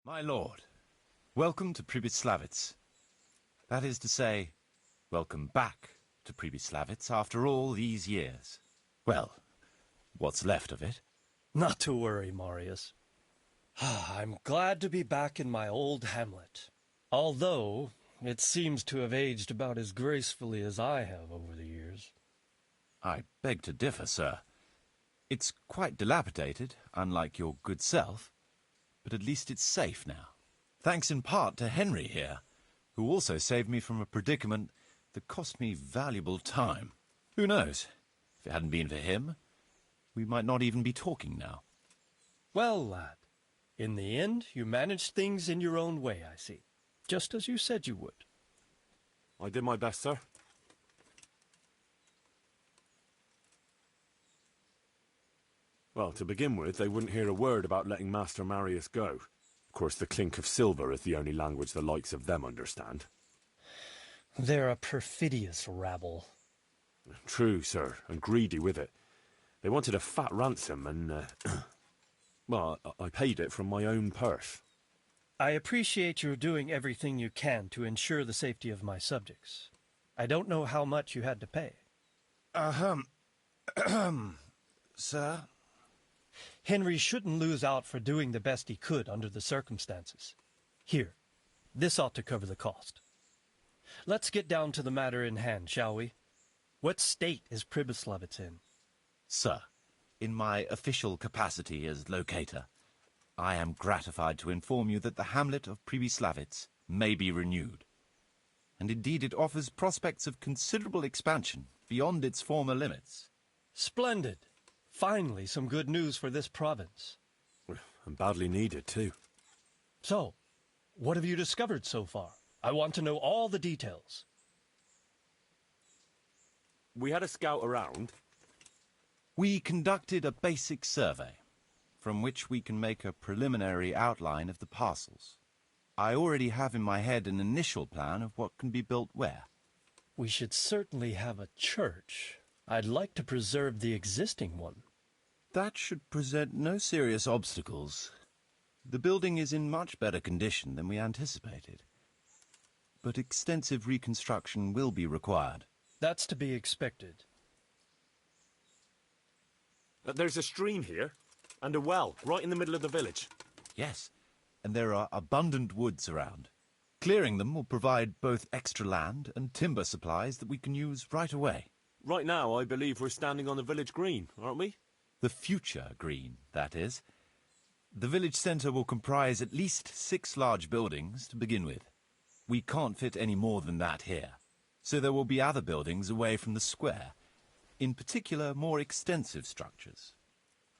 My lord, welcome to Pribyslavitz. That is to say, welcome back to Pribyslavitz after all these years. Well, what's left of it. Not to worry, Marius. I'm glad to be back in my old hamlet, although it seems to have aged about as gracefully as I have over the years. I beg to differ, sir. It's quite dilapidated, unlike your good self, but at least it's safe now. Thanks in part to Henry here, who also saved me from a predicament that cost me valuable time. Who knows? If it hadn't been for him, we might not even be talking now. Well, lad, in the end, you managed things in your own way, I see. Just as you said you would. I did my best, sir. Well, to begin with, they wouldn't hear a word about letting Master Marius go. Of course, the clink of silver is the only language the likes of them understand. They're a perfidious rabble. True, sir, and greedy with it. They wanted a fat ransom and, well, I paid it from my own purse. I appreciate your doing everything you can to ensure the safety of my subjects. I don't know how much you had to pay. Sir? Henry shouldn't lose out for doing the best he could under the circumstances. Here, this ought to cover the cost. Let's get down to the matter in hand, shall we? What state is Pribyslavitz in? Sir, in my official capacity as locator, I am gratified to inform you that the hamlet of Pribyslavitz may be renewed. And indeed it offers prospects of considerable expansion beyond its former limits. Splendid! Finally, some good news for this province. And badly needed, too. So, what have you discovered so far? I want to know all the details. We had a scout around. We conducted a basic survey, from which we can make a preliminary outline of the parcels. I already have in my head an initial plan of what can be built where. We should certainly have a church. I'd like to preserve the existing one. That should present no serious obstacles. The building is in much better condition than we anticipated. But extensive reconstruction will be required. That's to be expected. There's a stream here, and a well, right in the middle of the village. Yes, and there are abundant woods around. Clearing them will provide both extra land and timber supplies that we can use right away. Right now, I believe we're standing on the village green, aren't we? The future green, that is. The village centre will comprise at least 6 large buildings to begin with. We can't fit any more than that here, so there will be other buildings away from the square, in particular more extensive structures.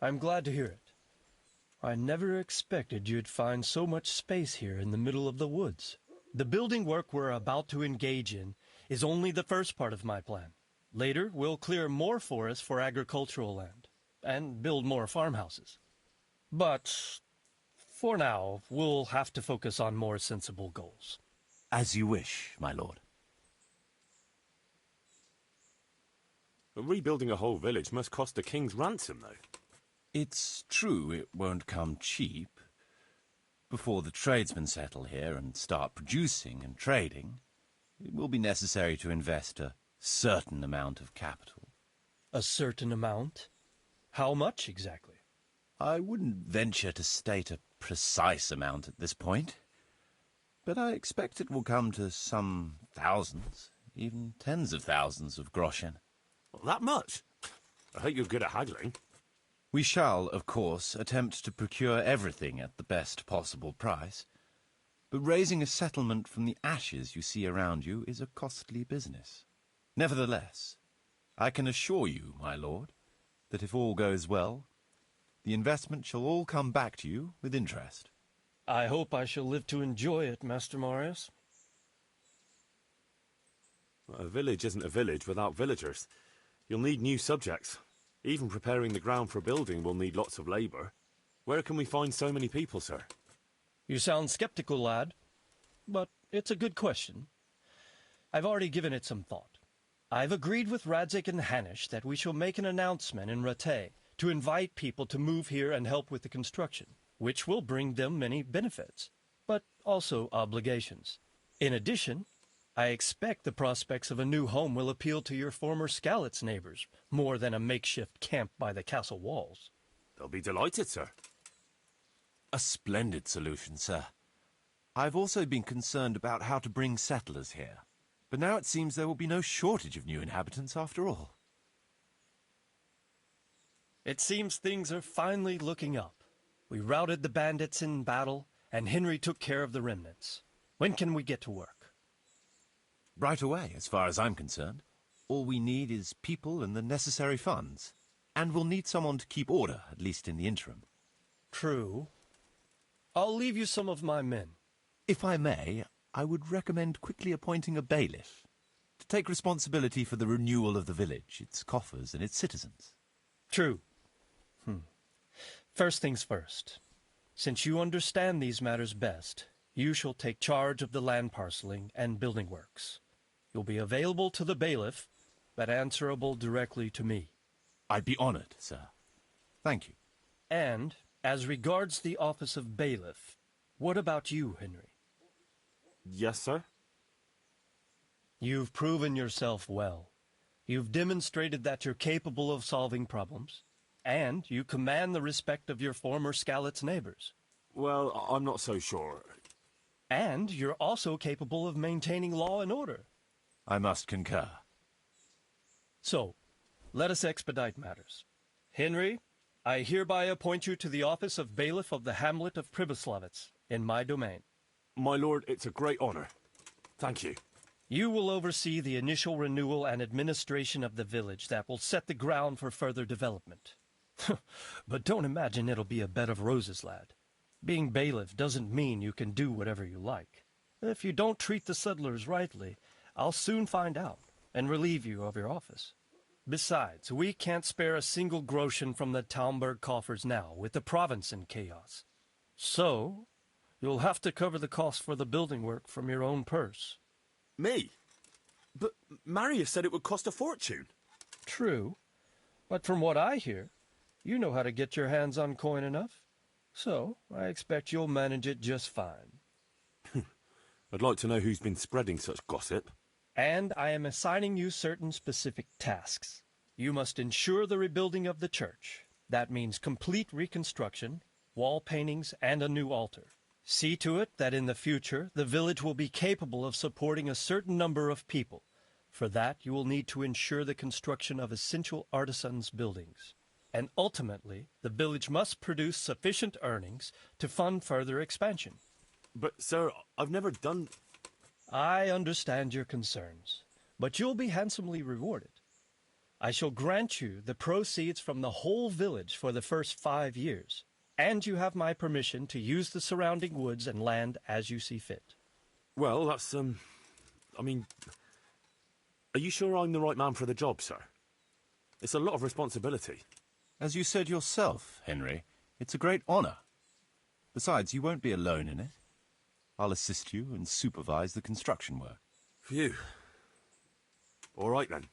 I'm glad to hear it. I never expected you'd find so much space here in the middle of the woods. The building work we're about to engage in is only the first part of my plan. Later, we'll clear more forest for agricultural land and build more farmhouses. But for now, we'll have to focus on more sensible goals. As you wish, my lord. Rebuilding a whole village must cost a king's ransom, though. It's true it won't come cheap. Before the tradesmen settle here and start producing and trading, it will be necessary to invest a certain amount of capital. A certain amount? How much exactly? I wouldn't venture to state a precise amount at this point, but I expect it will come to some thousands, even tens of thousands of groschen. Well, that much? I hope you're good at haggling. We shall, of course, attempt to procure everything at the best possible price, but raising a settlement from the ashes you see around you is a costly business. Nevertheless, I can assure you, my lord, that if all goes well, the investment shall all come back to you with interest. I hope I shall live to enjoy it, Master Marius. A village isn't a village without villagers. You'll need new subjects. Even preparing the ground for building will need lots of labour. Where can we find so many people, sir? You sound skeptical, lad, but it's a good question. I've already given it some thought. I've agreed with Radzig and Hanish that we shall make an announcement in Rattay to invite people to move here and help with the construction. which will bring them many benefits, but also obligations. In addition, I expect the prospects of a new home will appeal to your former Skalitz neighbors more than a makeshift camp by the castle walls. They'll be delighted, sir. A splendid solution, sir. I've also been concerned about how to bring settlers here, but now it seems there will be no shortage of new inhabitants after all. It seems things are finally looking up. We routed the bandits in battle, and Henry took care of the remnants. When can we get to work? Right away, as far as I'm concerned. All we need is people and the necessary funds. And we'll need someone to keep order, at least in the interim. True. I'll leave you some of my men. If I may, I would recommend quickly appointing a bailiff to take responsibility for the renewal of the village, its coffers and its citizens. True. First things first. Since you understand these matters best, you shall take charge of the land parceling and building works. You'll be available to the bailiff, but answerable directly to me. I'd be honored, sir. Thank you. And, as regards the office of bailiff, what about you, Henry? Yes, sir? You've proven yourself well. You've demonstrated that you're capable of solving problems, and you command the respect of your former Skalitz neighbors. Well, I'm not so sure. And you're also capable of maintaining law and order. I must concur. So, let us expedite matters. Henry, I hereby appoint you to the office of bailiff of the hamlet of Pribyslavitz, in my domain. My lord, it's a great honor. Thank you. You will oversee the initial renewal and administration of the village that will set the ground for further development. But don't imagine it'll be a bed of roses, lad. Being bailiff doesn't mean you can do whatever you like. If you don't treat the settlers rightly, I'll soon find out and relieve you of your office. Besides, we can't spare a single groschen from the Talmberg coffers now, with the province in chaos. So, you'll have to cover the cost for the building work from your own purse. Me? But Marius said it would cost a fortune. True, but from what I hear, you know how to get your hands on coin enough. So, I expect you'll manage it just fine. I'd like to know who's been spreading such gossip. And I am assigning you certain specific tasks. You must ensure the rebuilding of the church. That means complete reconstruction, wall paintings, and a new altar. See to it that in the future the village will be capable of supporting a certain number of people. For that, you will need to ensure the construction of essential artisans' buildings. And ultimately, the village must produce sufficient earnings to fund further expansion. But, sir, I've never done... I understand your concerns, but you'll be handsomely rewarded. I shall grant you the proceeds from the whole village for the first 5 years, and you have my permission to use the surrounding woods and land as you see fit. Well, that's, I mean... Are you sure I'm the right man for the job, sir? It's a lot of responsibility. As you said yourself, Henry, it's a great honor. Besides, you won't be alone in it. I'll assist you and supervise the construction work. Phew. All right, then.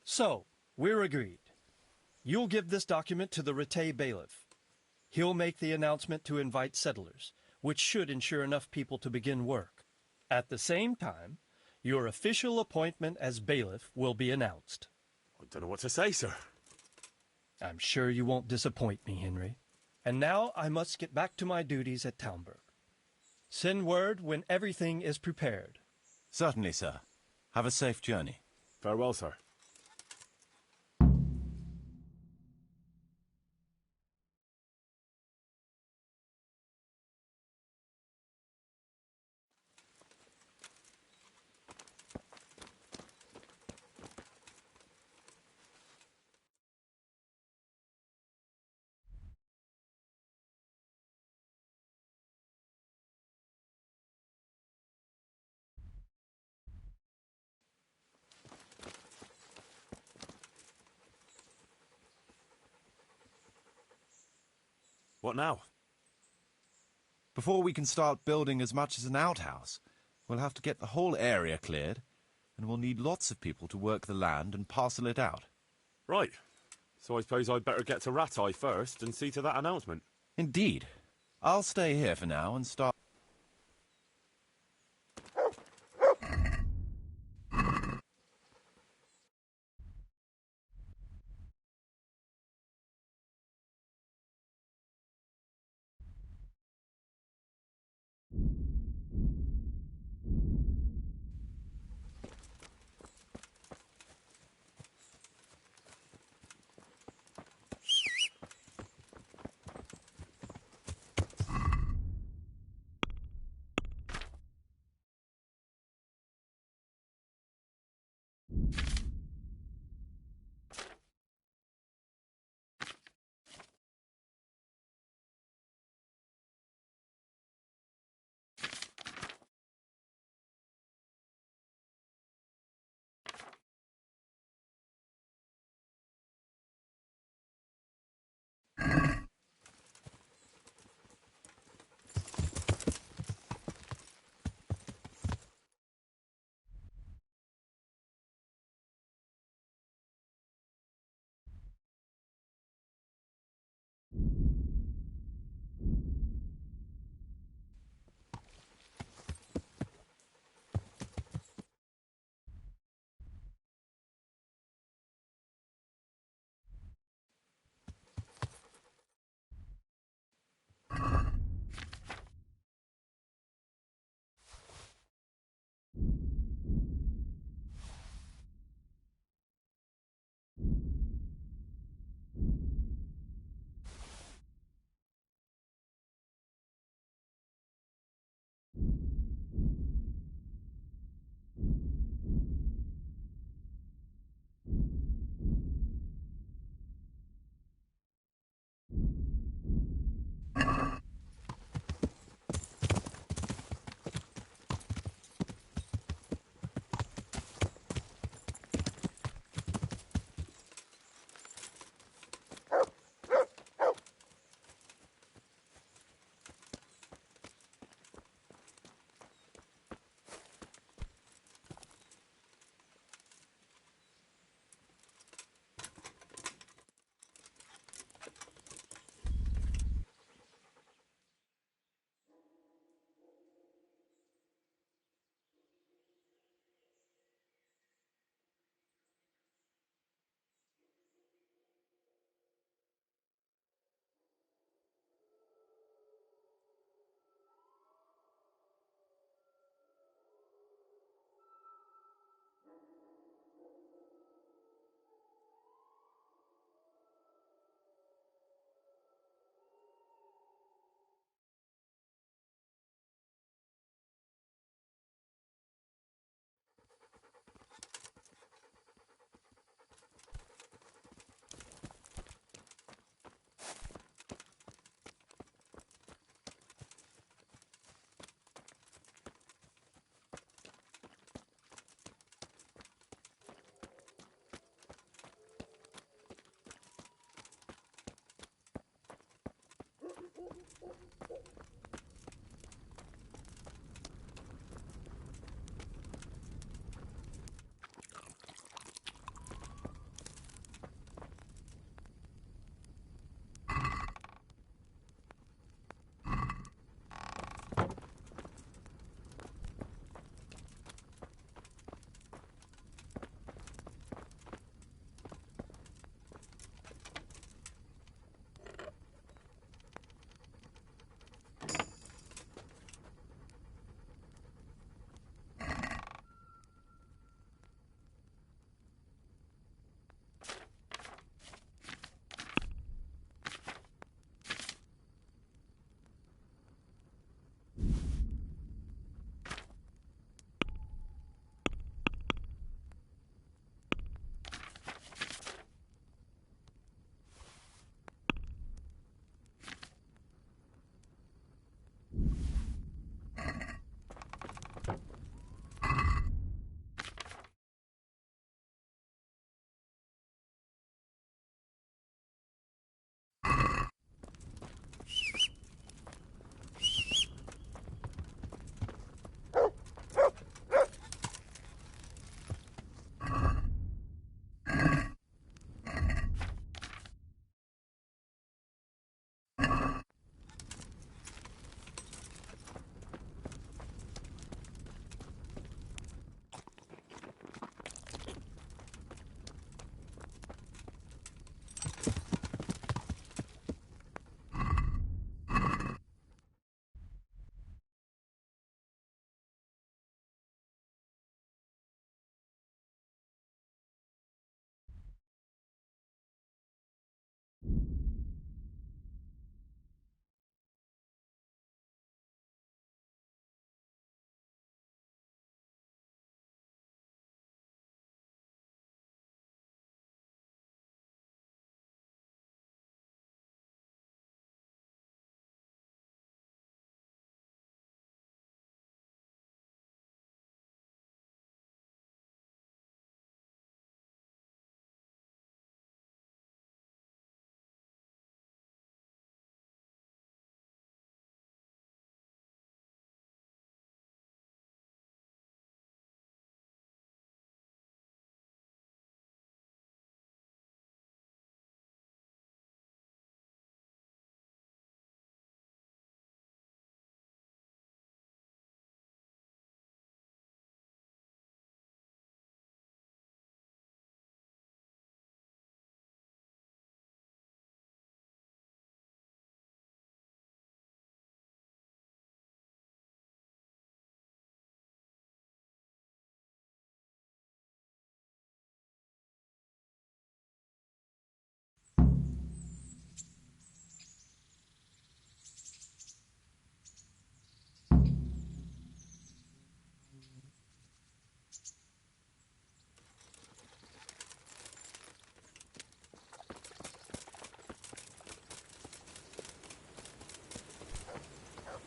So, we're agreed. You'll give this document to the Rattay bailiff. He'll make the announcement to invite settlers, which should ensure enough people to begin work. At the same time, your official appointment as bailiff will be announced. I don't know what to say, sir. I'm sure you won't disappoint me, Henry. And now I must get back to my duties at Talmberg. Send word when everything is prepared. Certainly, sir. Have a safe journey. Farewell, sir. What now? Before we can start building as much as an outhouse, we'll have to get the whole area cleared, and we'll need lots of people to work the land and parcel it out. Right. So I suppose I'd better get to Rattay first and see to that announcement. Indeed. I'll stay here for now and start...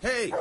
Hey!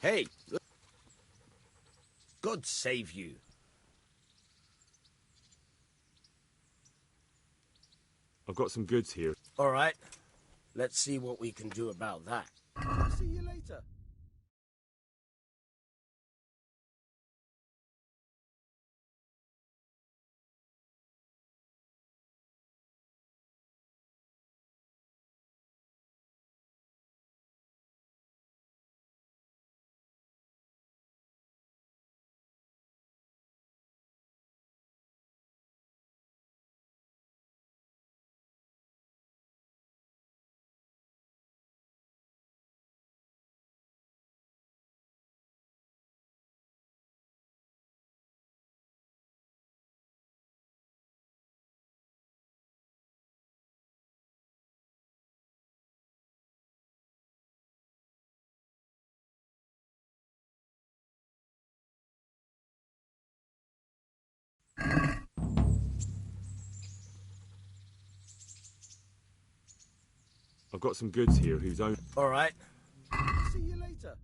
Hey! God save you. I've got some goods here. All right. Let's see what we can do about that. See you later. I've got some goods here whose own... All right. See you later.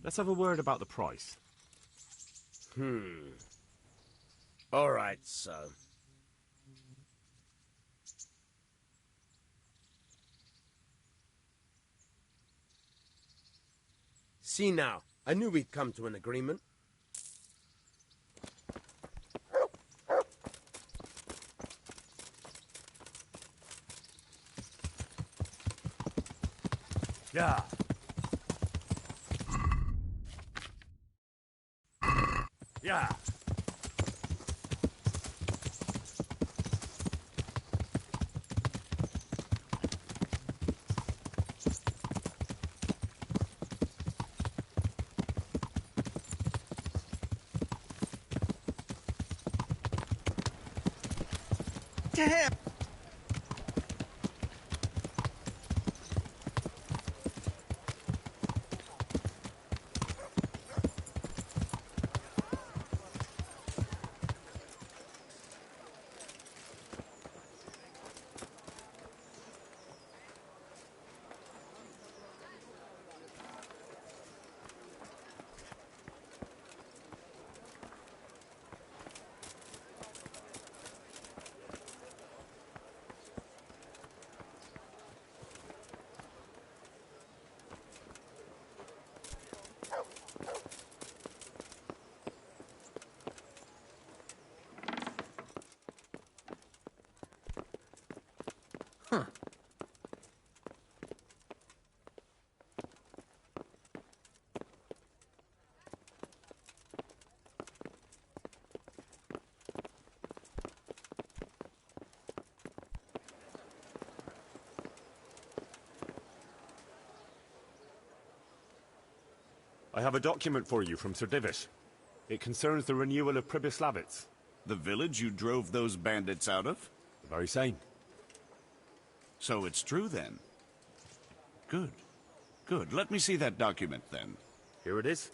Let's have a word about the price. All right, so. See now, I knew we'd come to an agreement. Yeah. Yeah. Damn! I have a document for you from Sir Divish. It concerns the renewal of Pribyslavitz. The village you drove those bandits out of? The very same. So it's true, then? Good. Good. Let me see that document, then. Here it is.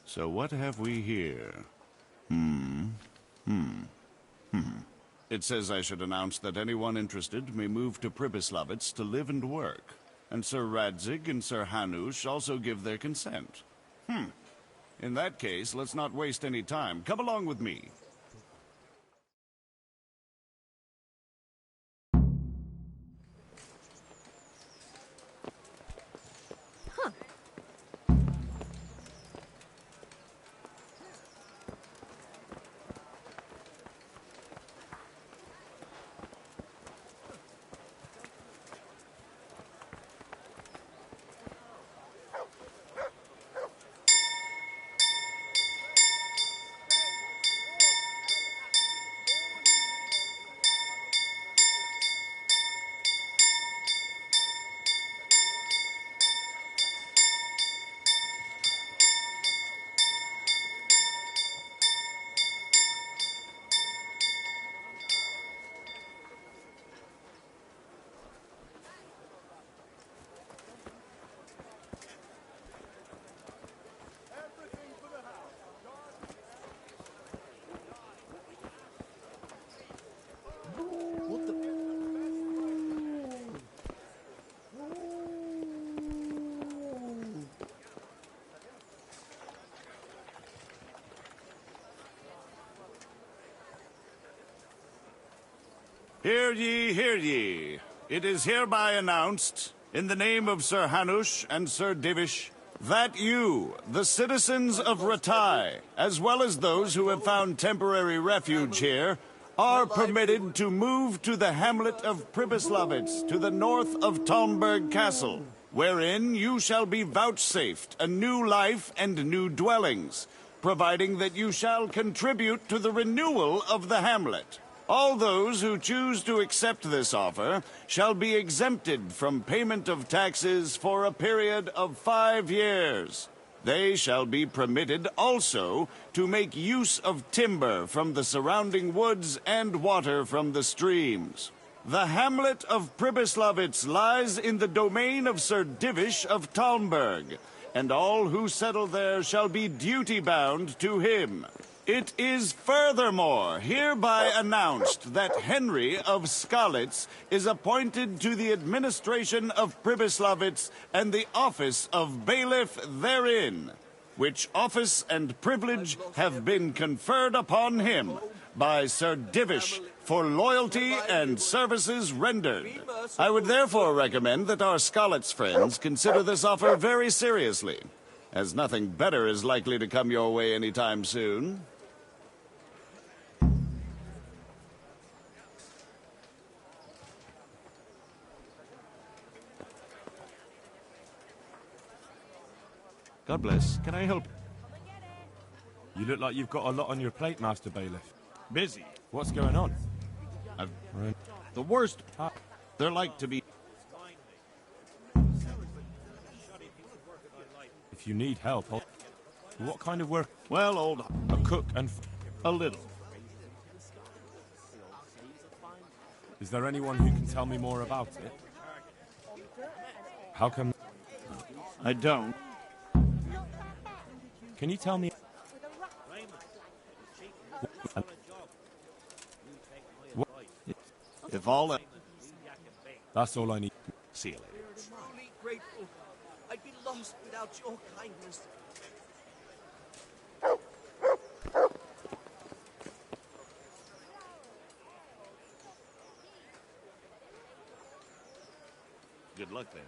So what have we here? It says I should announce that anyone interested may move to Pribyslavitz to live and work. And Sir Radzig and Sir Hanush also give their consent. In that case, let's not waste any time. Come along with me. Hear ye, hear ye. It is hereby announced, in the name of Sir Hanush and Sir Divish, that you, the citizens of Rattay, as well as those who have found temporary refuge here, are permitted to move to the hamlet of Pribyslavitz, to the north of Talmberg Castle, wherein you shall be vouchsafed a new life and new dwellings, providing that you shall contribute to the renewal of the hamlet. All those who choose to accept this offer shall be exempted from payment of taxes for a period of 5 years. They shall be permitted also to make use of timber from the surrounding woods and water from the streams. The hamlet of Pribyslavitz lies in the domain of Sir Divish of Talmberg, and all who settle there shall be duty-bound to him. It is furthermore hereby announced that Henry of Skalitz is appointed to the administration of Pribyslavitz and the office of bailiff therein, which office and privilege have been conferred upon him by Sir Divish for loyalty and services rendered. I would therefore recommend that our Skalitz friends consider this offer very seriously, as nothing better is likely to come your way anytime soon. God bless. Can I help? You look like you've got a lot on your plate, Master Bailiff. Busy. What's going on? The worst. They're like to be. If you need help, what kind of work? Well, old. A cook and... A little. Is there anyone who can tell me more about it? How come... I don't. Can you tell me... If all that. That's all I need. See you later. Truly grateful. I'd be lost without your kindness. Good luck there.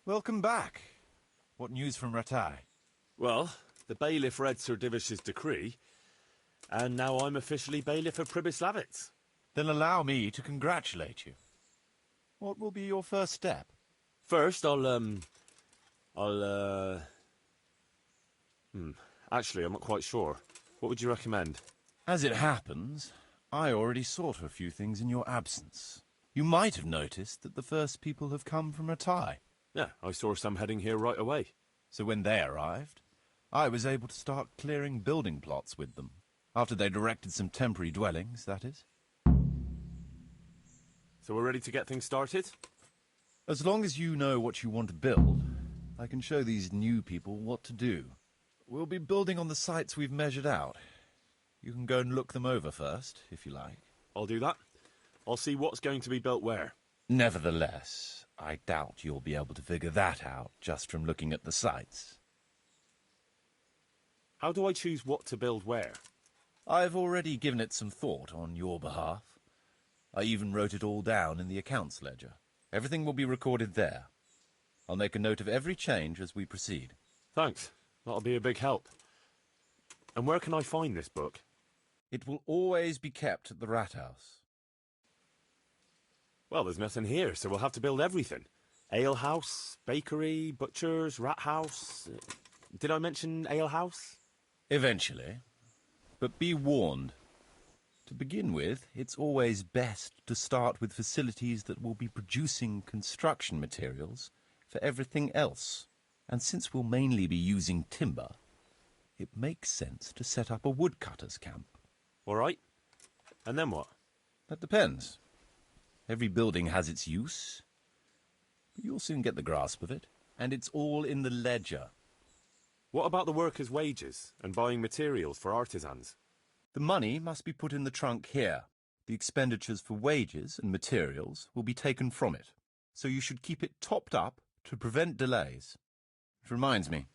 Welcome back. What news from Rattay? Well, the bailiff read Sir Divish's decree, and now I'm officially bailiff of Pribyslavitz. Then allow me to congratulate you. What will be your first step? First, actually, I'm not quite sure. What would you recommend? As it happens, I already saw to a few things in your absence. You might have noticed that the first people have come from Rattay. Yeah, I saw some heading here right away. So when they arrived, I was able to start clearing building plots with them. After they'd erected some temporary dwellings, that is. So we're ready to get things started? As long as you know what you want to build, I can show these new people what to do. We'll be building on the sites we've measured out. You can go and look them over first, if you like. I'll do that. I'll see what's going to be built where. Nevertheless, I doubt you'll be able to figure that out just from looking at the sites. How do I choose what to build where? I've already given it some thought on your behalf. I even wrote it all down in the accounts ledger. Everything will be recorded there. I'll make a note of every change as we proceed. Thanks. That'll be a big help. And where can I find this book? It will always be kept at the Rat House. Well, there's nothing here, so we'll have to build everything. Ale house, bakery, butchers, rat house. Did I mention ale house? Eventually. But be warned. To begin with, it's always best to start with facilities that will be producing construction materials for everything else. And since we'll mainly be using timber, it makes sense to set up a woodcutter's camp. All right. And then what? That depends. Every building has its use. But you'll soon get the grasp of it. And it's all in the ledger. What about the workers' wages and buying materials for artisans? The money must be put in the trunk here. The expenditures for wages and materials will be taken from it. So you should keep it topped up to prevent delays. Which reminds me,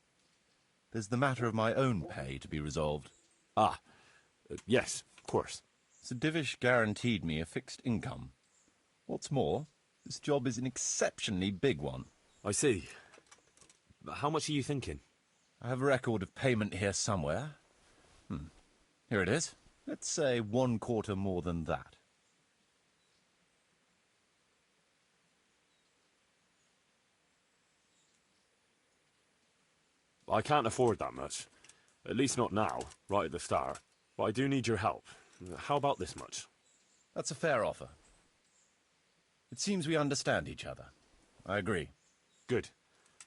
there's the matter of my own pay to be resolved. Ah, yes, of course. Sir Divish guaranteed me a fixed income. What's more, this job is an exceptionally big one. I see. How much are you thinking? I have a record of payment here somewhere. Here it is. Let's say 1/4 more than that. I can't afford that much. At least not now, right at the start. But I do need your help. How about this much? That's a fair offer. It seems we understand each other. I agree. Good.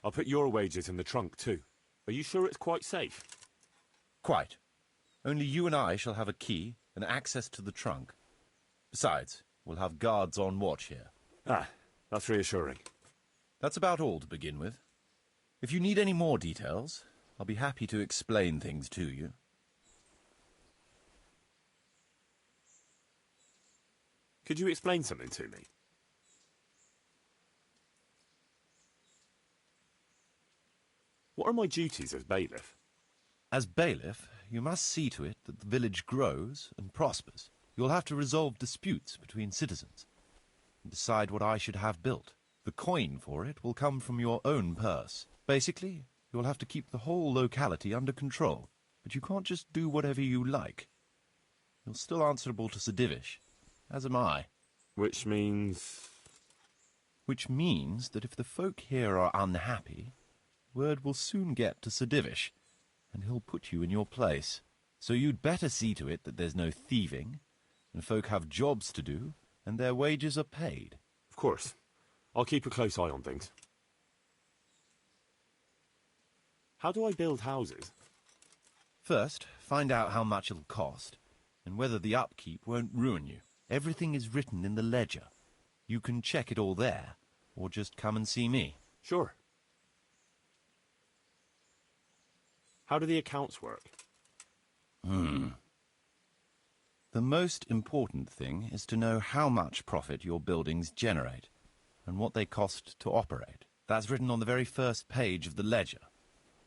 I'll put your wages in the trunk too. Are you sure it's quite safe? Quite. Only you and I shall have a key and access to the trunk. Besides, we'll have guards on watch here. Ah, that's reassuring. That's about all to begin with. If you need any more details, I'll be happy to explain things to you. Could you explain something to me? What are my duties as bailiff? As bailiff, you must see to it that the village grows and prospers. You'll have to resolve disputes between citizens and decide what I should have built. The coin for it will come from your own purse. Basically, you'll have to keep the whole locality under control, but you can't just do whatever you like. You're still answerable to Sir Divish, as am I. Which means... Which means that if the folk here are unhappy, word will soon get to Sir Divish, and he'll put you in your place. So you'd better see to it that there's no thieving, and folk have jobs to do, and their wages are paid. Of course. I'll keep a close eye on things. How do I build houses? First, find out how much it'll cost, and whether the upkeep won't ruin you. Everything is written in the ledger. You can check it all there, or just come and see me. Sure. How do the accounts work? The most important thing is to know how much profit your buildings generate, and what they cost to operate. That's written on the very first page of the ledger,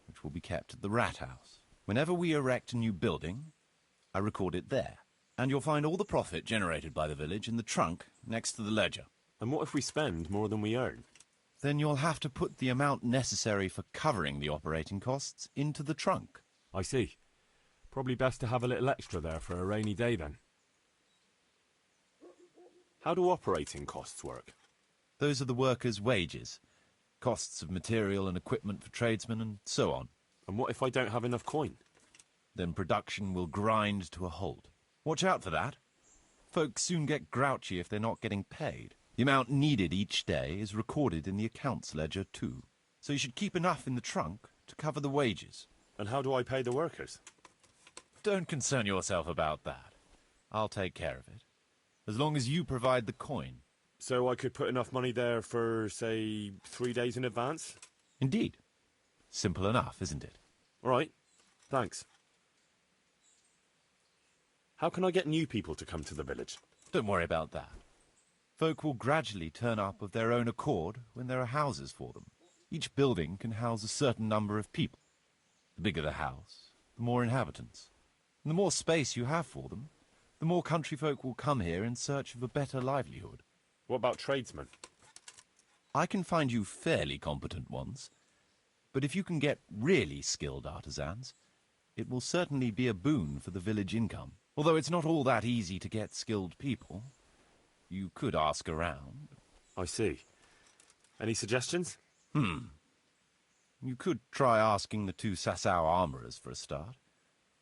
which will be kept at the Rat House. Whenever we erect a new building, I record it there. And you'll find all the profit generated by the village in the trunk next to the ledger. And what if we spend more than we earn? Then you'll have to put the amount necessary for covering the operating costs into the trunk. I see. Probably best to have a little extra there for a rainy day then. How do operating costs work? Those are the workers' wages, costs of material and equipment for tradesmen, and so on. And what if I don't have enough coin? Then production will grind to a halt. Watch out for that. Folks soon get grouchy if they're not getting paid. The amount needed each day is recorded in the accounts ledger too. So you should keep enough in the trunk to cover the wages. And how do I pay the workers? Don't concern yourself about that. I'll take care of it. As long as you provide the coin. So I could put enough money there for, say, 3 days in advance? Indeed. Simple enough, isn't it? All right. Thanks. How can I get new people to come to the village? Don't worry about that. Folk will gradually turn up of their own accord when there are houses for them. Each building can house a certain number of people. The bigger the house, the more inhabitants. And the more space you have for them, the more country folk will come here in search of a better livelihood. What about tradesmen? I can find you fairly competent ones, but if you can get really skilled artisans, it will certainly be a boon for the village income. Although it's not all that easy to get skilled people. You could ask around. I see. Any suggestions? You could try asking the 2 Sasau armourers for a start.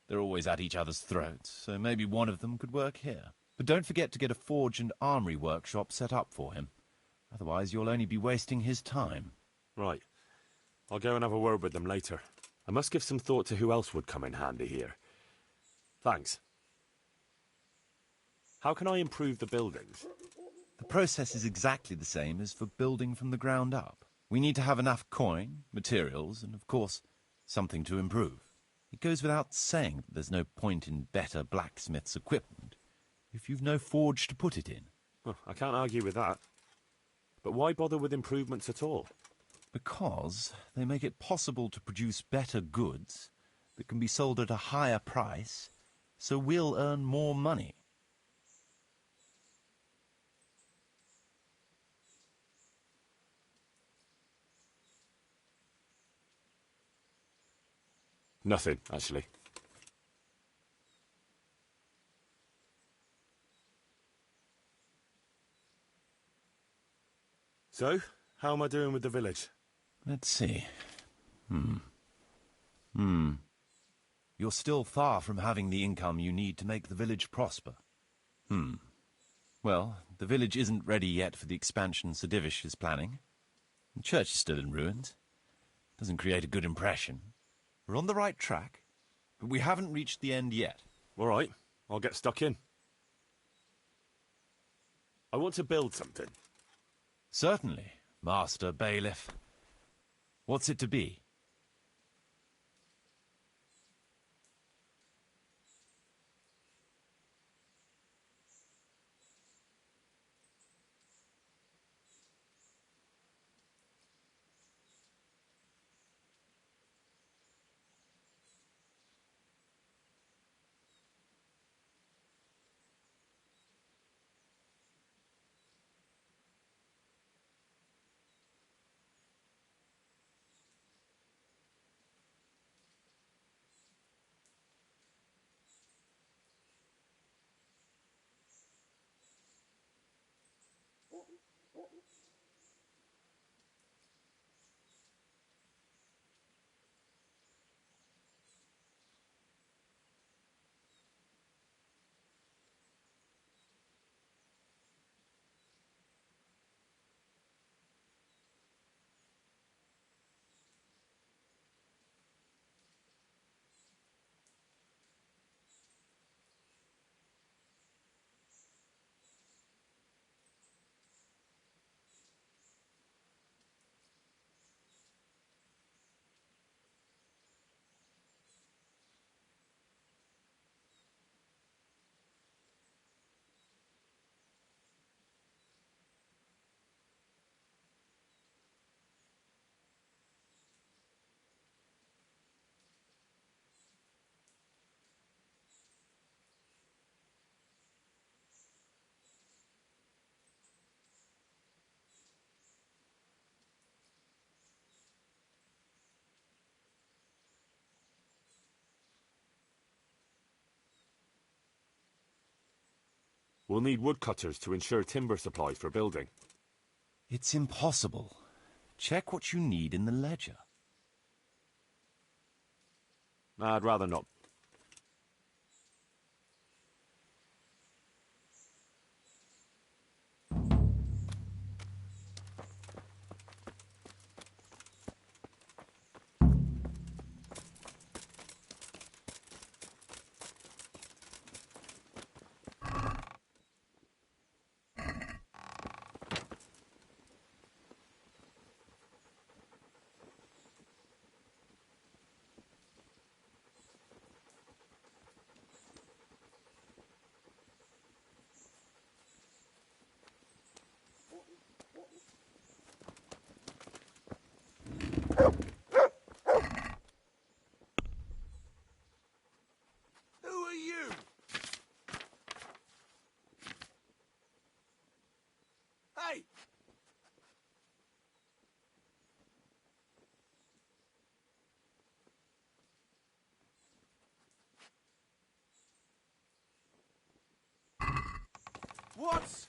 They're always at each other's throats, so maybe one of them could work here. But don't forget to get a forge and armoury workshop set up for him. Otherwise you'll only be wasting his time. Right. I'll go and have a word with them later. I must give some thought to who else would come in handy here. Thanks. How can I improve the buildings? The process is exactly the same as for building from the ground up. We need to have enough coin, materials, and of course, something to improve. It goes without saying that there's no point in better blacksmith's equipment if you've no forge to put it in. Well, I can't argue with that. But why bother with improvements at all? Because they make it possible to produce better goods that can be sold at a higher price, so we'll earn more money. Nothing, actually. So, how am I doing with the village? Let's see. You're still far from having the income you need to make the village prosper. Well, the village isn't ready yet for the expansion Sir Divish is planning. The church is still in ruins. Doesn't create a good impression. We're on the right track, but we haven't reached the end yet. All right, I'll get stuck in. I want to build something. Certainly, Master Bailiff. What's it to be? We'll need woodcutters to ensure timber supply for building. It's impossible. Check what you need in the ledger. I'd rather not What?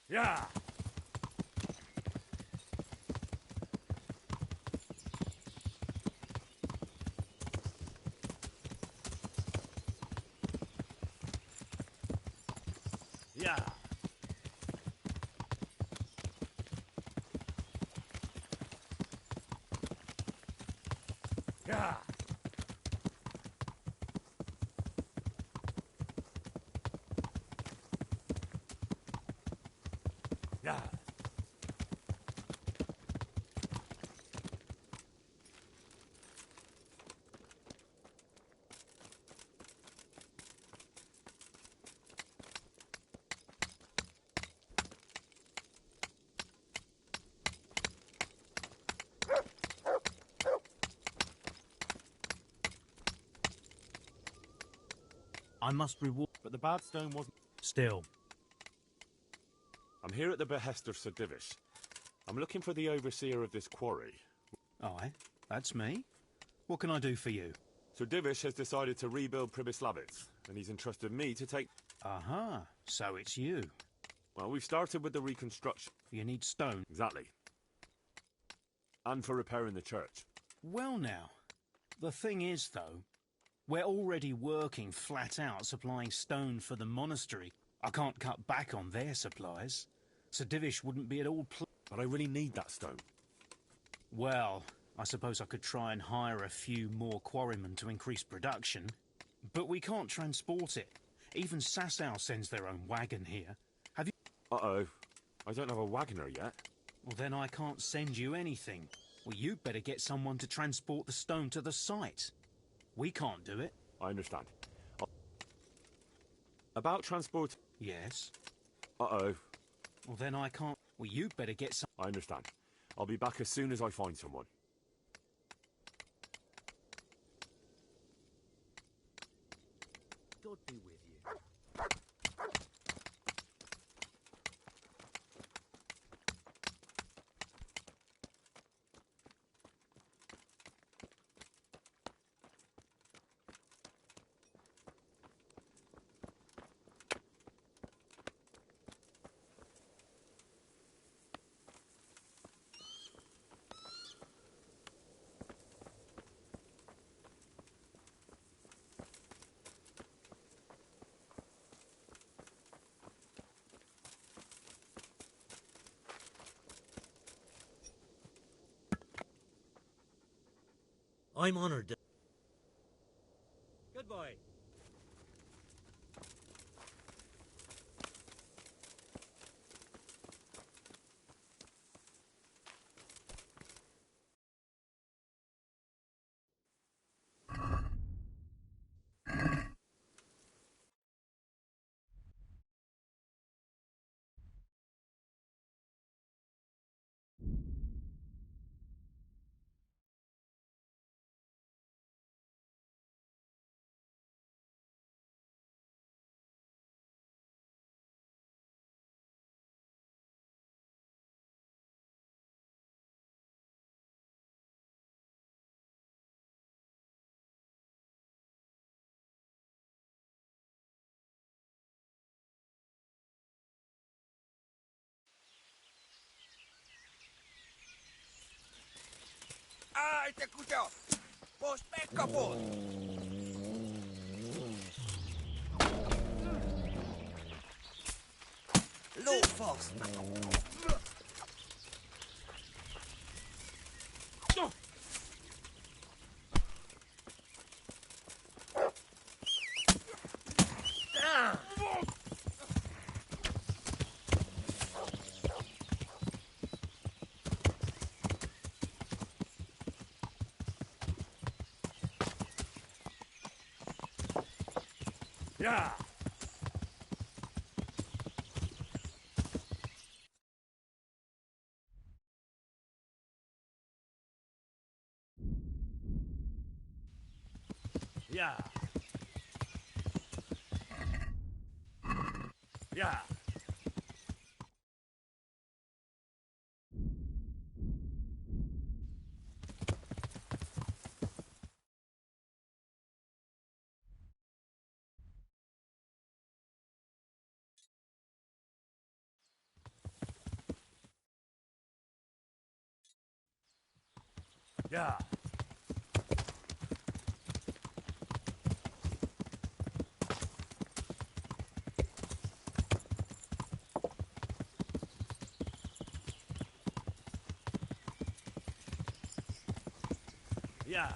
Yeah. Yeah. Yeah. Yeah. I must reward. But the bad stone wasn't... Still. I'm here at the behest of Sir Divish. I'm looking for the overseer of this quarry. Aye, that's me. What can I do for you? Sir Divish has decided to rebuild Pribyslavitz, and he's entrusted me to take... Aha, so it's you. Well, we've started with the reconstruction. You need stone. Exactly. And for repairing the church. Well now, the thing is though, we're already working flat out supplying stone for the monastery. I can't cut back on their supplies. Sir Divish wouldn't be at all But I really need that stone. Well, I suppose I could try and hire a few more quarrymen to increase production. But we can't transport it. Even Sasau sends their own wagon here. Have you... Uh-oh. I don't have a wagoner yet. Well, then I can't send you anything. Well, you'd better get someone to transport the stone to the site. We can't do it. I understand. About transport... Yes. Uh-oh. Well, then I can't... Well, you'd better get some... I understand. I'll be back as soon as I find someone. God be with you. I'm honored. Good boy. Te kujo! Bos back kapot! Look fast! Yeah! Yeah! Yeah! Yeah. Yeah.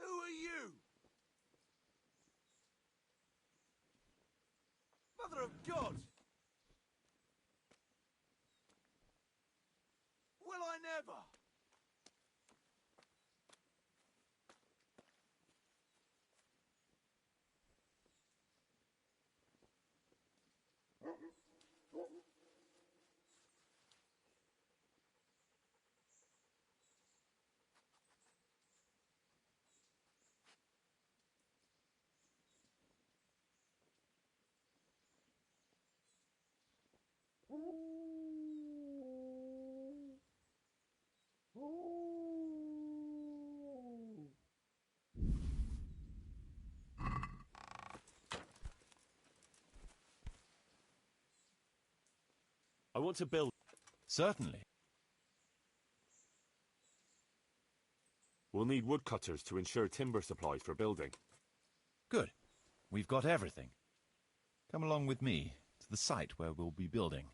Who are you? Mother of God! Will I never? I want to build. Certainly. We'll need woodcutters to ensure timber supplies for building. Good. We've got everything. Come along with me to the site where we'll be building.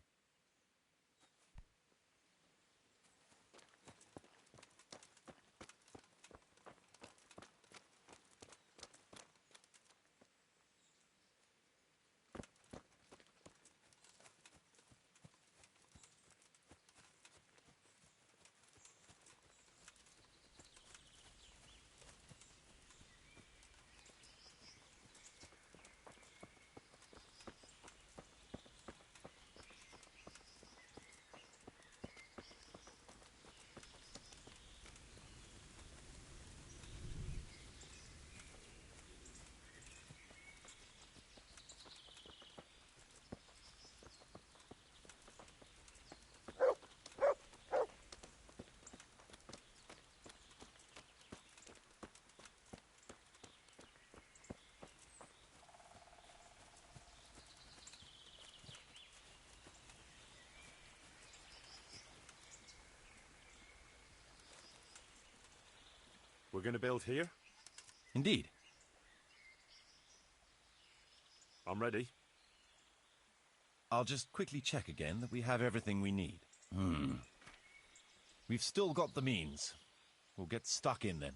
We're going to build here? Indeed. I'm ready. I'll just quickly check again that we have everything we need. We've still got the means. We'll get stuck in then.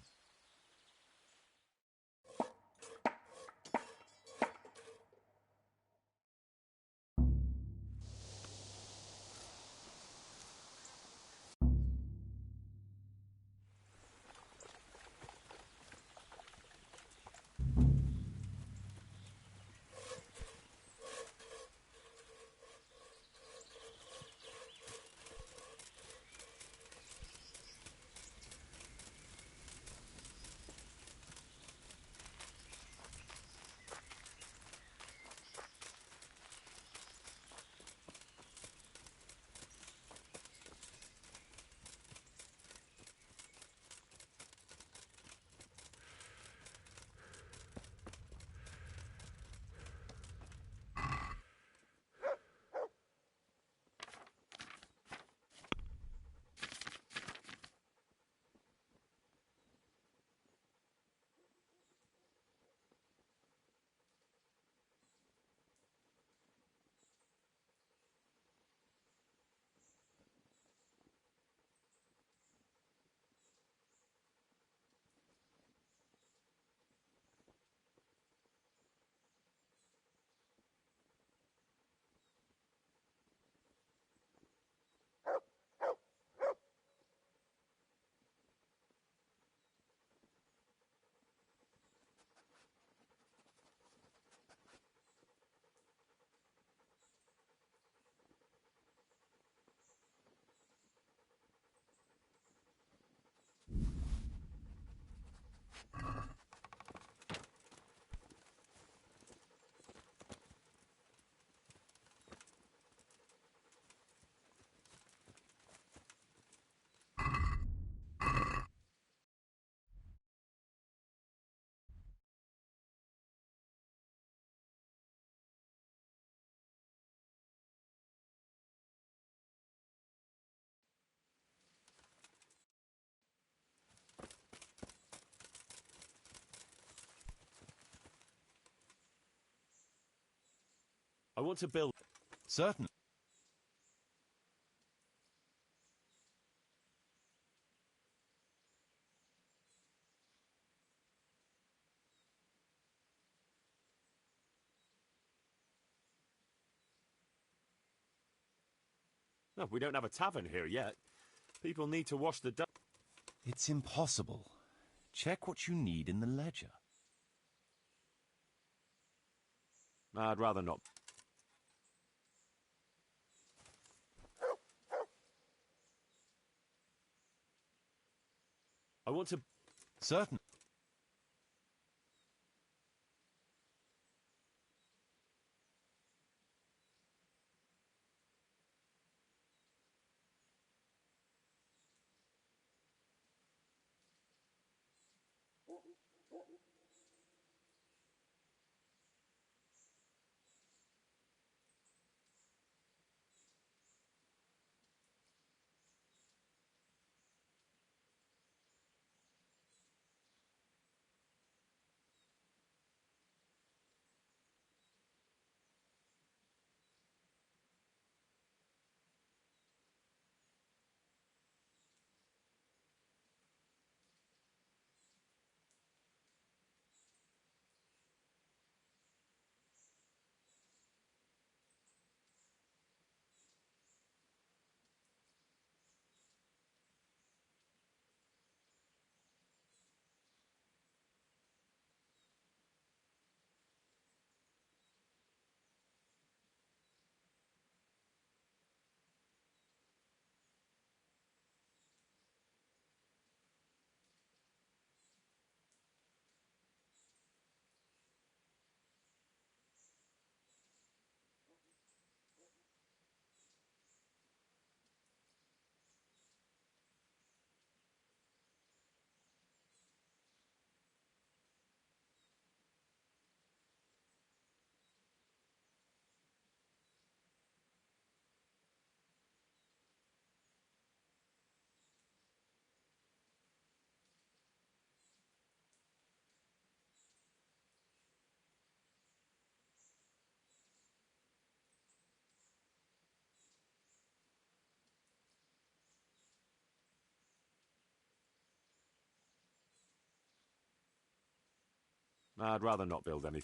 I want to build... Certain. No, we don't have a tavern here yet. People need to wash the... It's impossible. Check what you need in the ledger. I'd rather not. I want to... Certain. I'd rather not build any.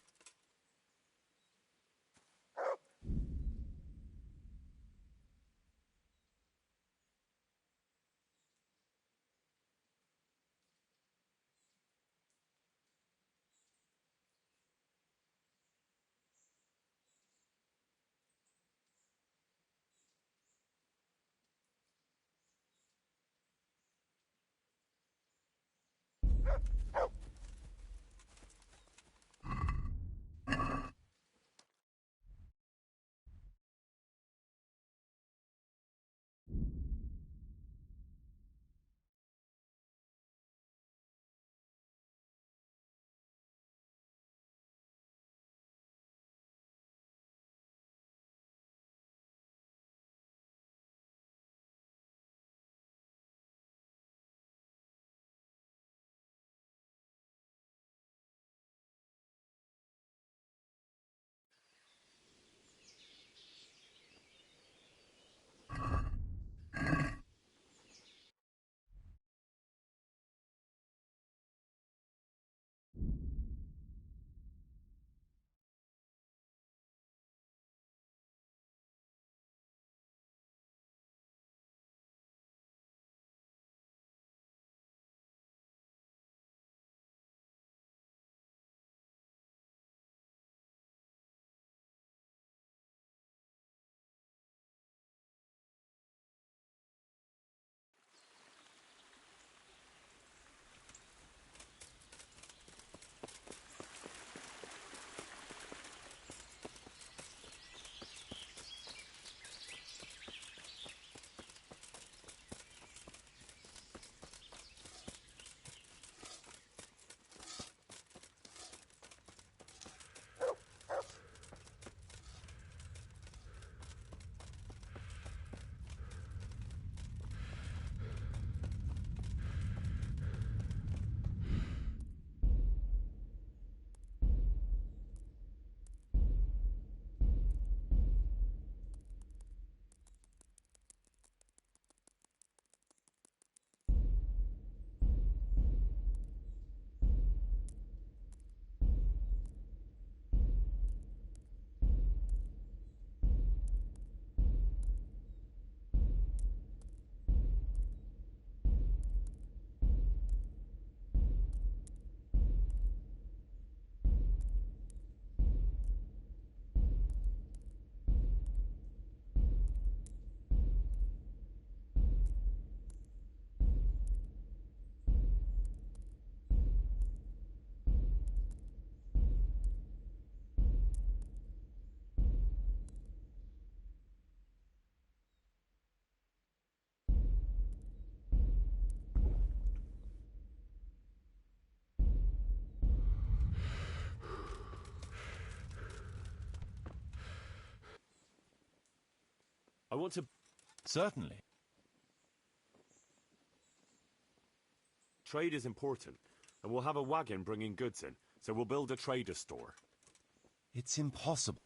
I want to... Certainly. Trade is important, and we'll have a wagon bringing goods in, so we'll build a trader's store. It's impossible.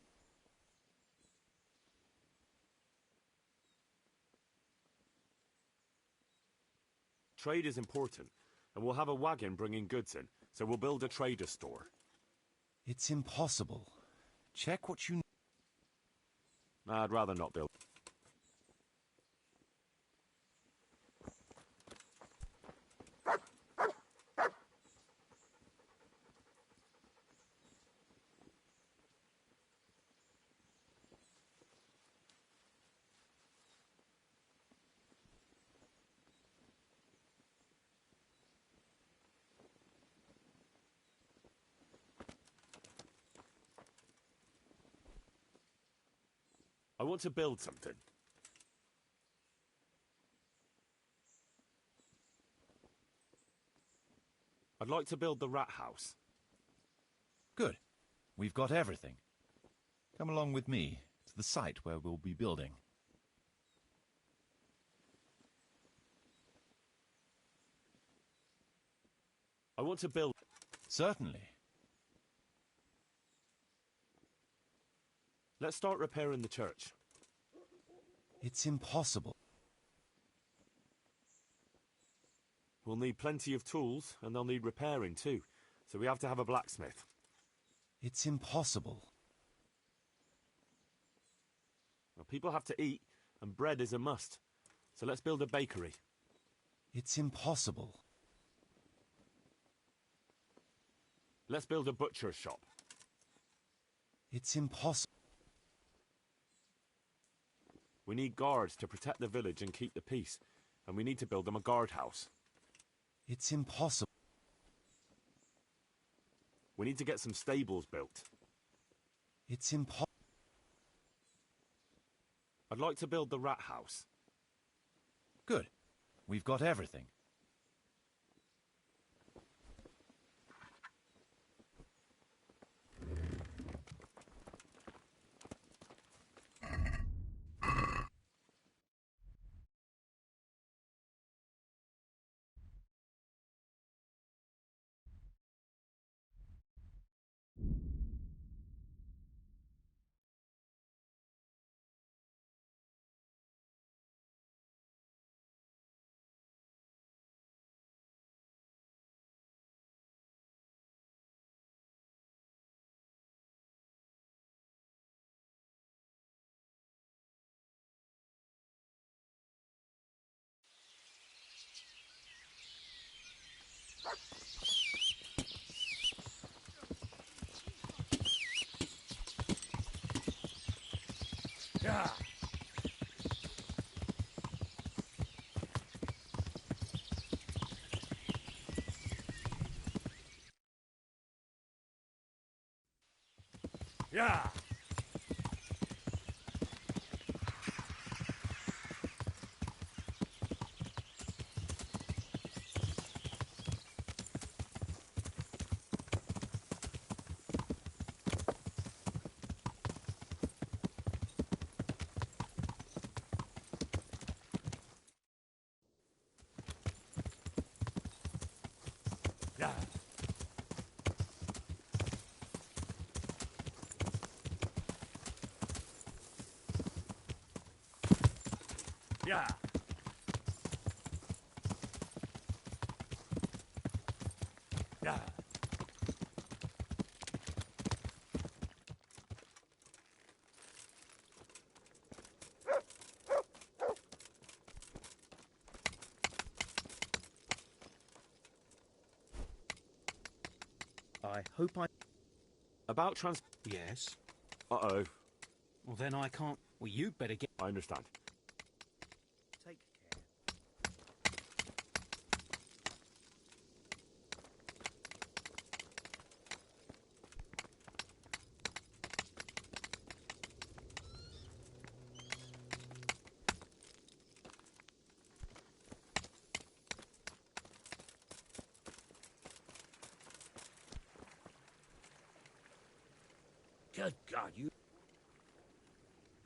Trade is important, and we'll have a wagon bringing goods in, so we'll build a trader's store. It's impossible. Check what you... I'd rather not build. I want to build something. I'd like to build the rat house. Good. We've got everything. Come along with me to the site where we'll be building. I want to build... Certainly. Let's start repairing the church. It's impossible. We'll need plenty of tools, and they'll need repairing too. So we have to have a blacksmith. It's impossible. Well, people have to eat, and bread is a must. So let's build a bakery. It's impossible. Let's build a butcher's shop. It's impossible. We need guards to protect the village and keep the peace. And we need to build them a guardhouse. It's impossible. We need to get some stables built. It's impossible. I'd like to build the rat house. Good. We've got everything. Yeah! Yeah! Yeah! Yeah! I hope I... About trans... Yes? Uh-oh. Well, then I can't... Well, you'd better get... I understand. Take care. Good God, you...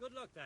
Good luck then.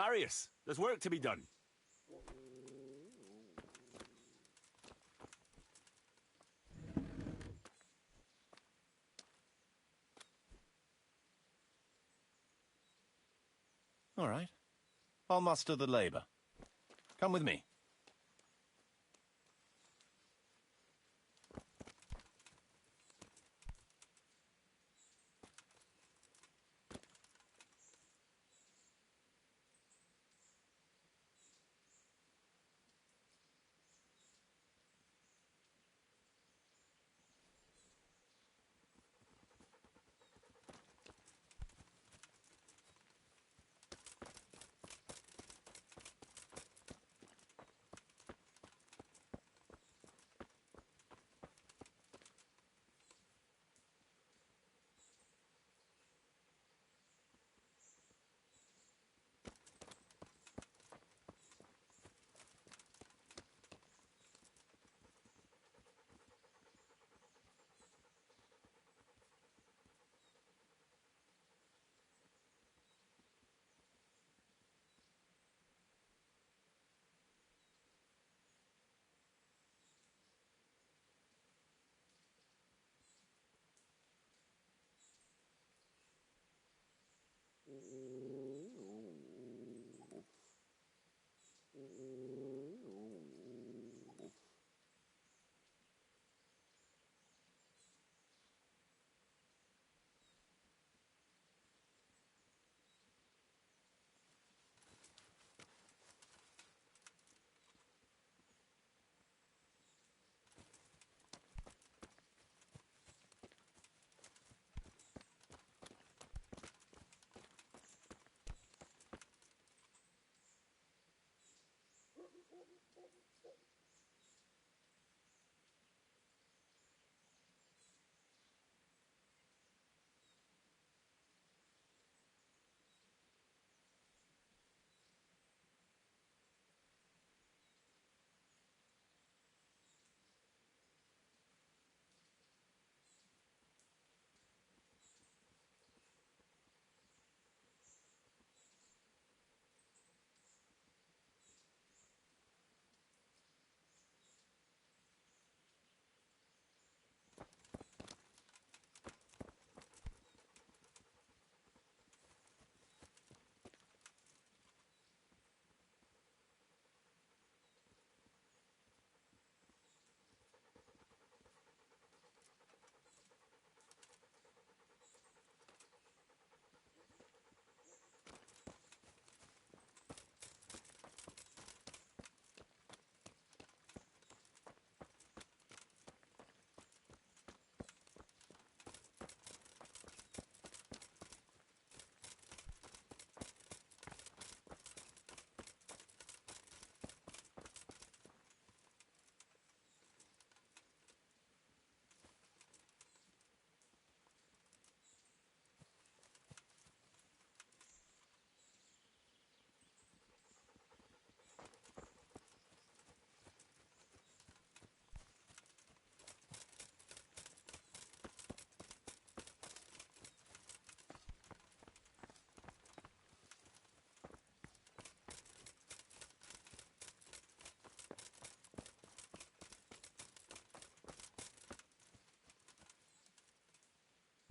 Marius, there's work to be done. All right. I'll muster the labor. Come with me.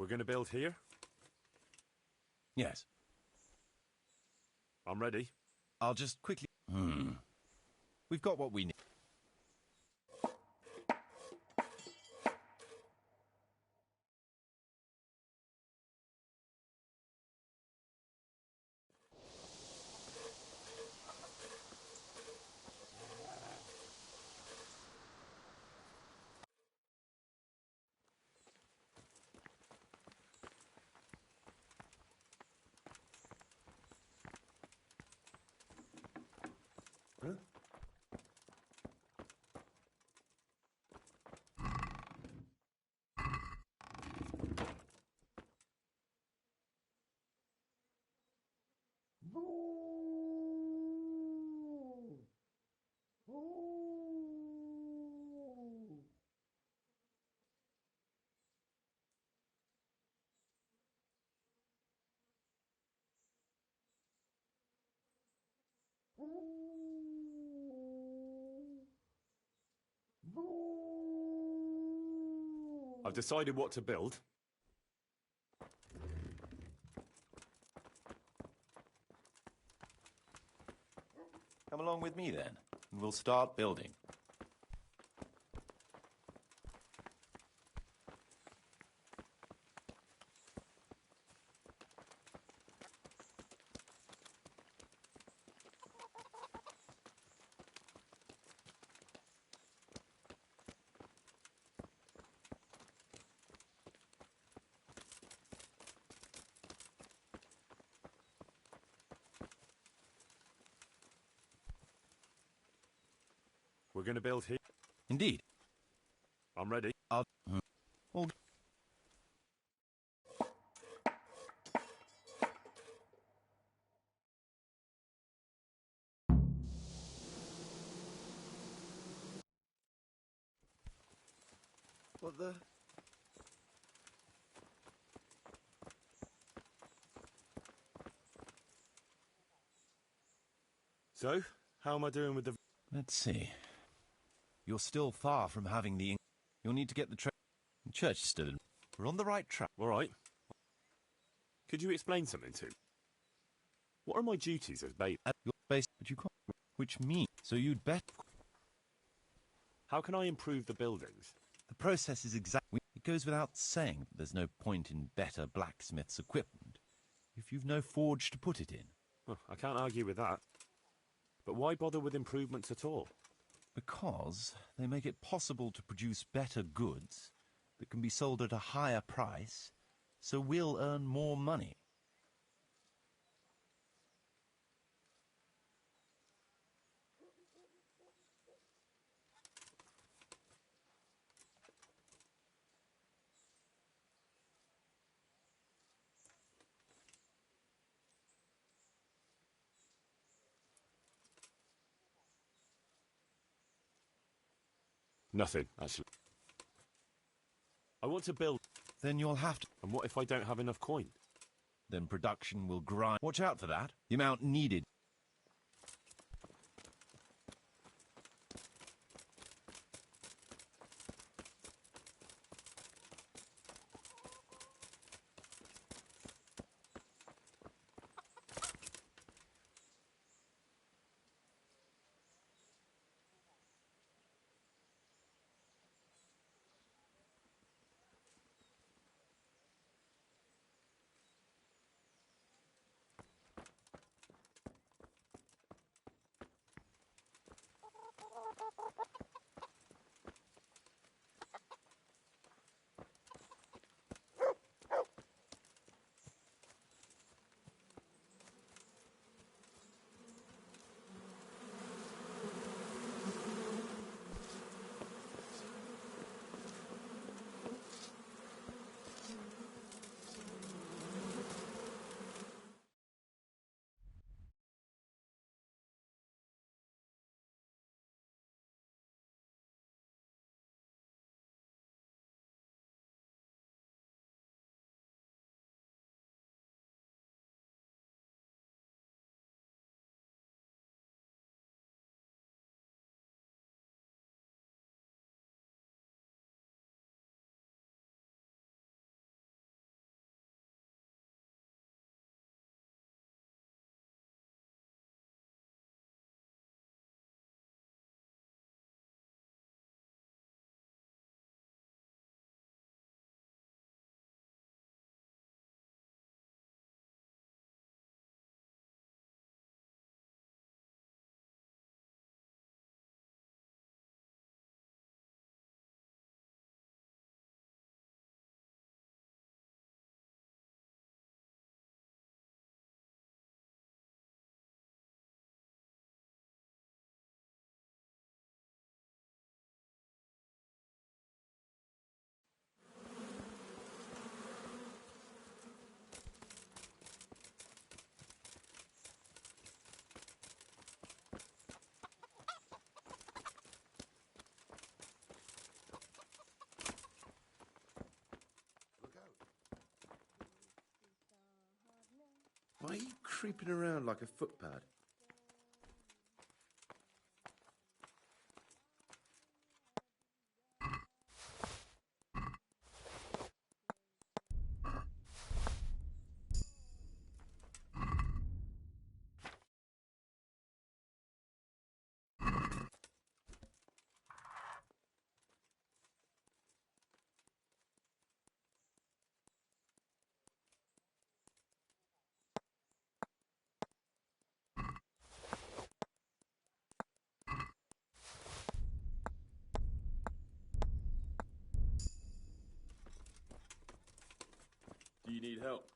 We're going to build here? Yes. I'm ready. I'll just quickly... We've got what we need. I've decided what to build. Come along with me then, and we'll start building. We're going to build here. Indeed. I'm ready. Well, what the... So, how am I doing with the... Let's see. You're still far from having the... You'll need to get the church is still in... We're on the right track. All right. Could you explain something to me? What are my duties as bailiff? At your base, but you can't... Which means... So you'd bet... How can I improve the buildings? The process is exactly... It goes without saying that there's no point in better blacksmith's equipment if you've no forge to put it in. Well, I can't argue with that. But why bother with improvements at all? Because they make it possible to produce better goods that can be sold at a higher price, so we'll earn more money. Nothing, actually. I want to build... Then you'll have to... And what if I don't have enough coin? Then production will grind. Watch out for that. The amount needed. Why are you creeping around like a footpad? you need help.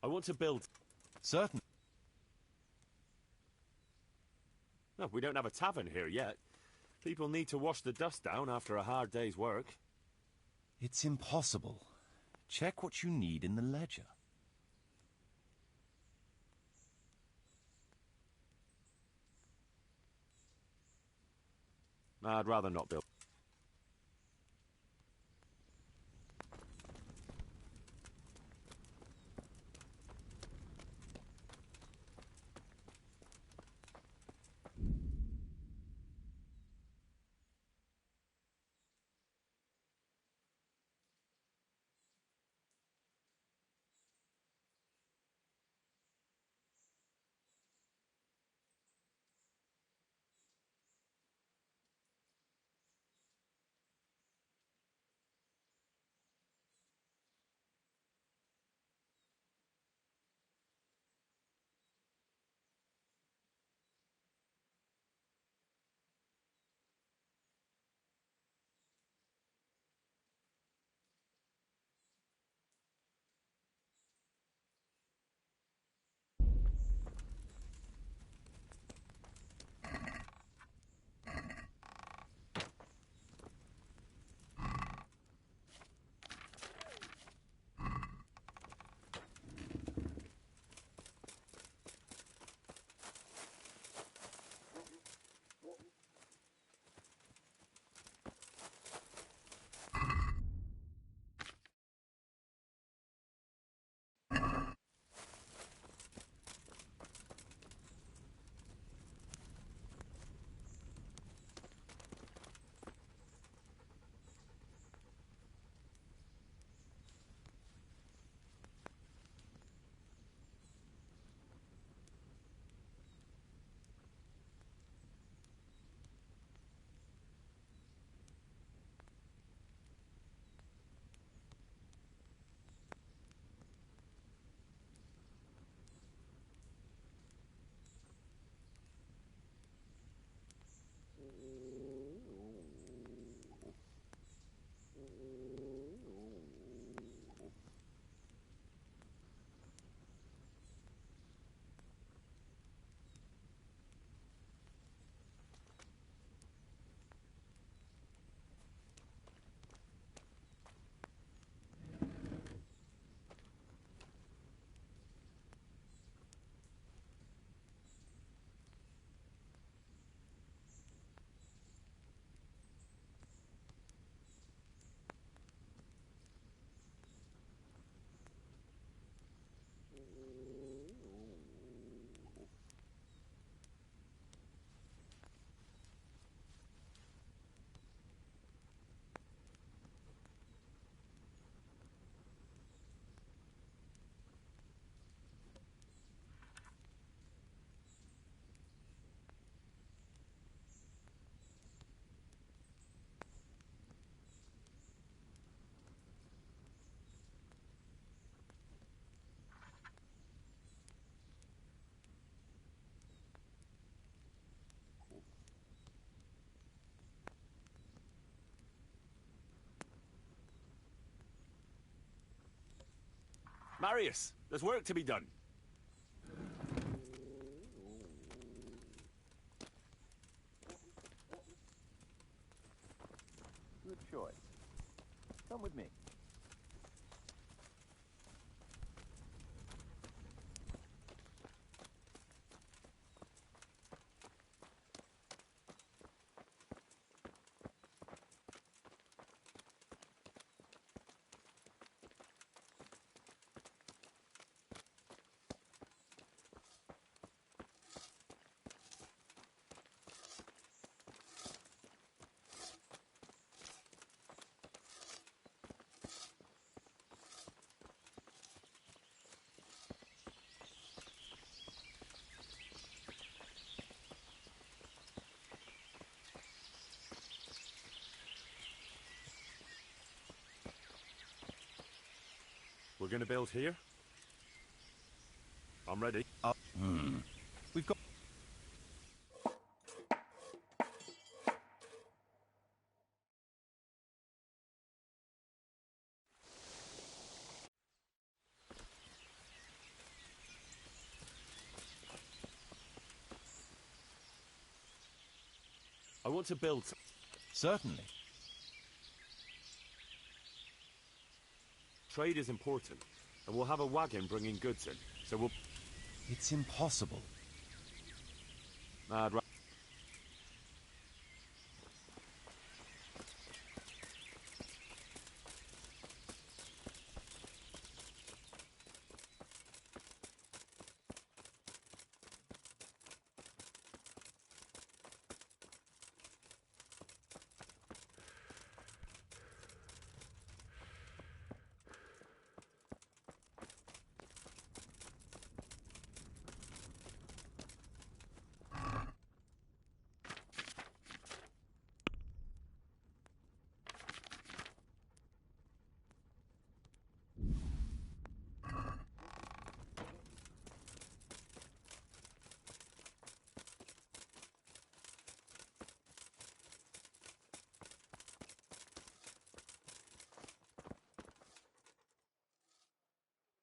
I want to build... Certain. No, we don't have a tavern here yet. People need to wash the dust down after a hard day's work. It's impossible. Check what you need in the ledger. I'd rather not build. Marius, there's work to be done. Good choice. Come with me. We're going to build here? I'm ready. We've got... I want to build... Certainly. Trade is important, and we'll have a wagon bringing goods in, so we'll... It's impossible. Mad ra-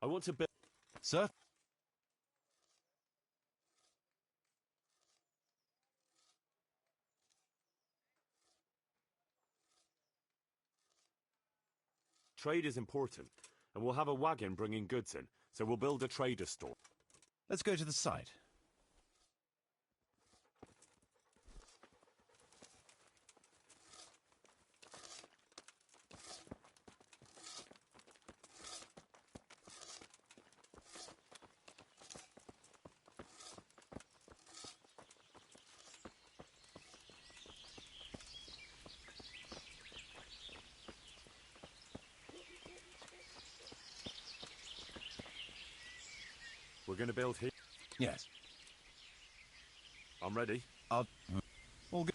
I want to build... Sir? Trade is important, and we'll have a wagon bringing goods in, so we'll build a trader store. Let's go to the site. We're going to build here? Yes. I'm ready. All good.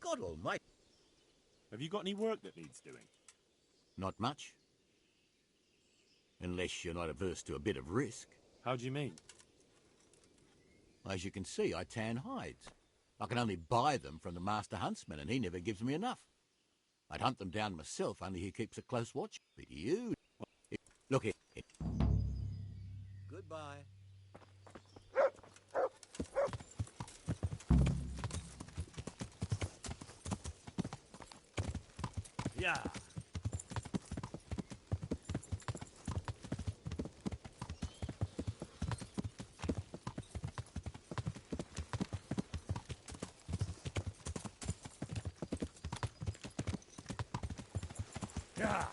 God almighty. Have you got any work that needs doing? Not much. Unless you're not averse to a bit of risk. How do you mean? As you can see, I tan hides. I can only buy them from the master huntsman, and he never gives me enough. I'd hunt them down myself, only he keeps a close watch. But you... Look here. Goodbye. Yeah. Yeah.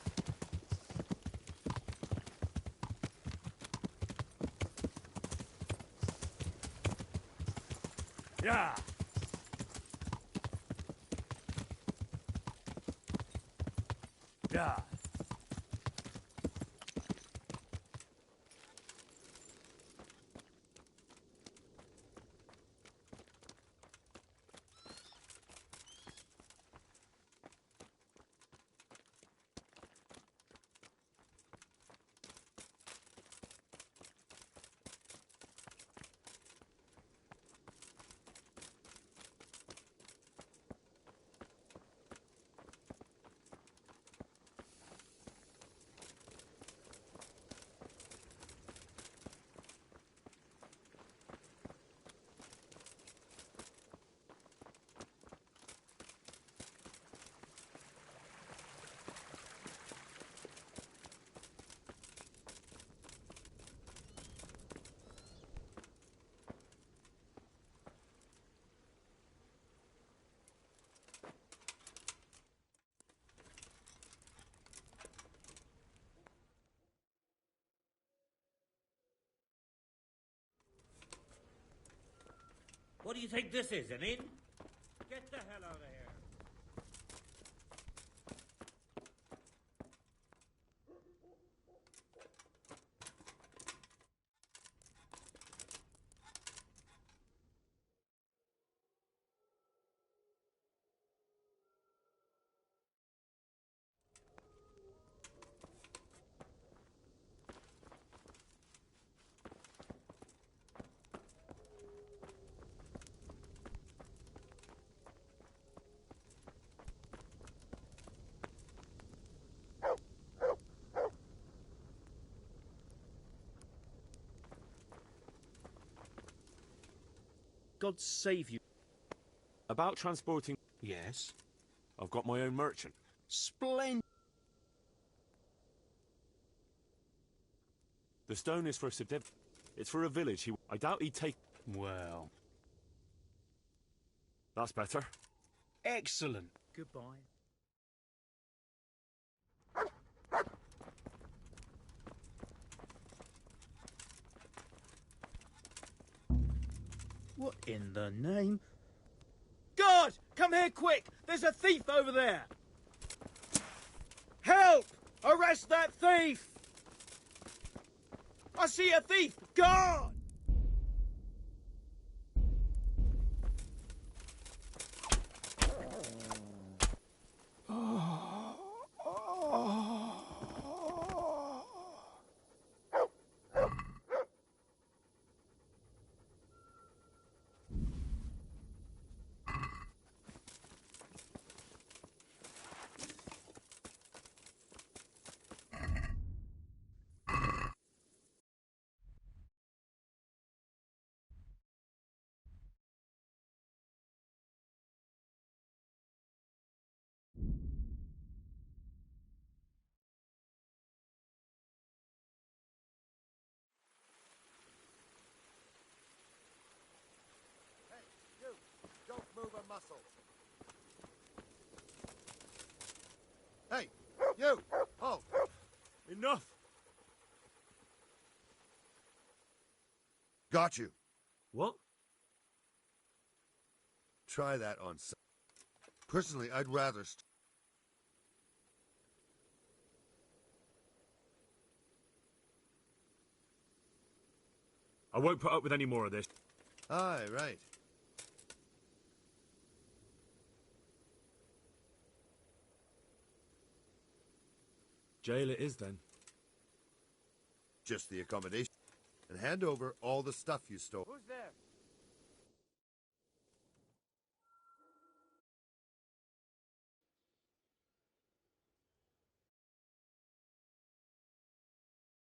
Yeah. Yeah. What do you think this is, an inn? Get the hell out of here. God save you. About transporting... Yes? I've got my own merchant. Splendid. The stone is for Sediv. It's for a village. I doubt he'd take... Well... That's better. Excellent. Goodbye. What in the name? Guard! Come here quick! There's a thief over there! Help! Arrest that thief! I see a thief! Guard! Don't move a muscle. Hey, you! Halt! Enough! Got you. What? Try that on some. Personally, I'd rather... I won't put up with any more of this. Aye, right. Jail it is, then. Just the accommodation. And hand over all the stuff you stole. Who's